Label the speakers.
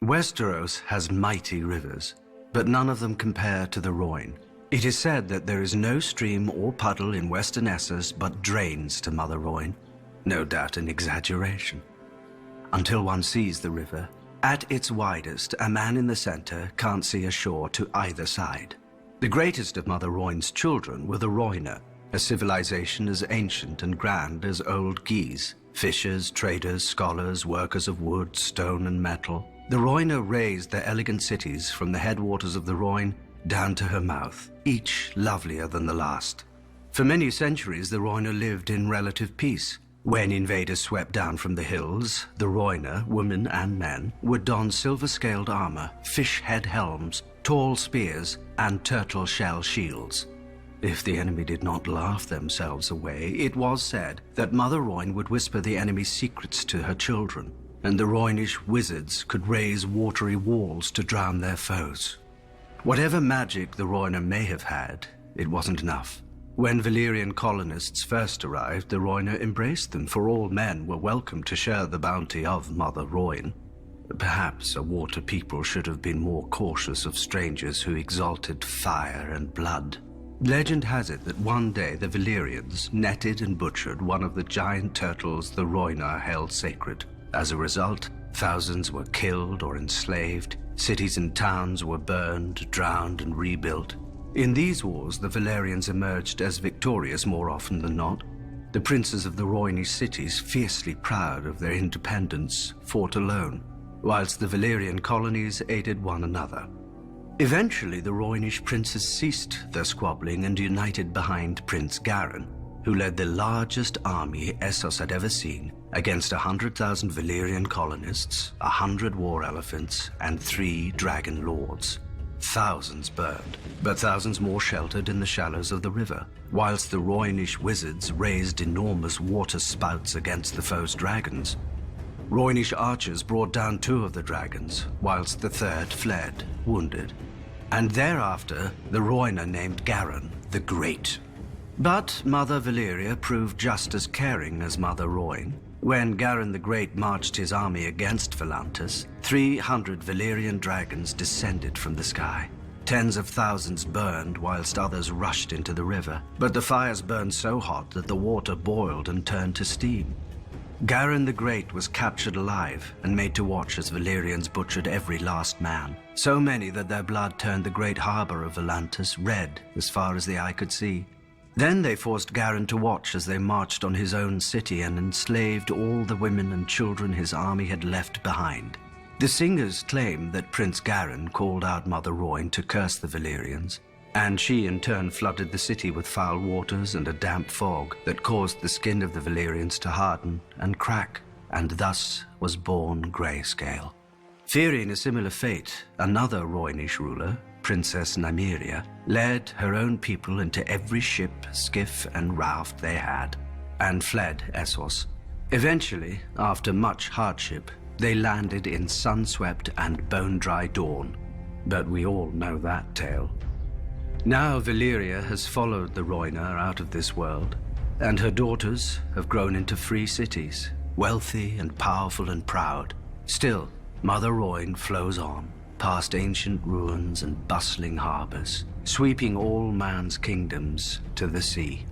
Speaker 1: Westeros has mighty rivers, but none of them compare to the Rhoyne. It is said that there is no stream or puddle in western Essos but drains to Mother Rhoyne. No doubt an exaggeration. Until one sees the river, at its widest, a man in the center can't see a shore to either side. The greatest of Mother Rhoyne's children were the Rhoynar, a civilization as ancient and grand as old Geese. Fishers, traders, scholars, workers of wood, stone and metal. The Rhoynar raised their elegant cities from the headwaters of the Rhoyne down to her mouth, each lovelier than the last. For many centuries, the Rhoynar lived in relative peace. When invaders swept down from the hills, the Rhoynar, women and men, would don silver-scaled armor, fish-head helms, tall spears, and turtle-shell shields. If the enemy did not laugh themselves away, it was said that Mother Rhoyne would whisper the enemy's secrets to her children, and the Rhoynish wizards could raise watery walls to drown their foes. Whatever magic the Rhoynar may have had, it wasn't enough. When Valyrian colonists first arrived, the Rhoynar embraced them, for all men were welcome to share the bounty of Mother Rhoyne. Perhaps a water people should have been more cautious of strangers who exalted fire and blood. Legend has it that one day the Valyrians netted and butchered one of the giant turtles the Rhoynar held sacred. As a result, thousands were killed or enslaved, cities and towns were burned, drowned and rebuilt. In these wars, the Valyrians emerged as victorious more often than not. The princes of the Rhoynish cities, fiercely proud of their independence, fought alone, whilst the Valyrian colonies aided one another. Eventually, the Rhoynish princes ceased their squabbling and united behind Prince Garin, who led the largest army Essos had ever seen, against 100,000 Valyrian colonists, 100 war elephants, and 3 dragon lords. Thousands burned, but thousands more sheltered in the shallows of the river, whilst the Rhoynish wizards raised enormous water spouts against the foe's dragons. Rhoynish archers brought down 2 of the dragons, whilst the 3rd fled, wounded. And thereafter, the Rhoynar named Garin the Great. But Mother Valyria proved just as caring as Mother Rhoyne. When Garin the Great marched his army against Volantis, 300 Valyrian dragons descended from the sky. Tens of thousands burned whilst others rushed into the river, but the fires burned so hot that the water boiled and turned to steam. Garin the Great was captured alive and made to watch as Valyrians butchered every last man, so many that their blood turned the great harbour of Volantis red as far as the eye could see. Then they forced Garin to watch as they marched on his own city and enslaved all the women and children his army had left behind. The singers claim that Prince Garin called out Mother Rhoyne to curse the Valyrians, and she in turn flooded the city with foul waters and a damp fog that caused the skin of the Valyrians to harden and crack, and thus was born Greyscale. Fearing a similar fate, another Rhoynish ruler, Princess Nymeria, led her own people into every ship, skiff and raft they had, and fled Essos. Eventually, after much hardship, they landed in sun-swept and bone-dry Dawn. But we all know that tale. Now Valyria has followed the Rhoynar out of this world, and her daughters have grown into free cities, wealthy and powerful and proud. Still, Mother Rhoyne flows on, past ancient ruins and bustling harbors, sweeping all man's kingdoms to the sea.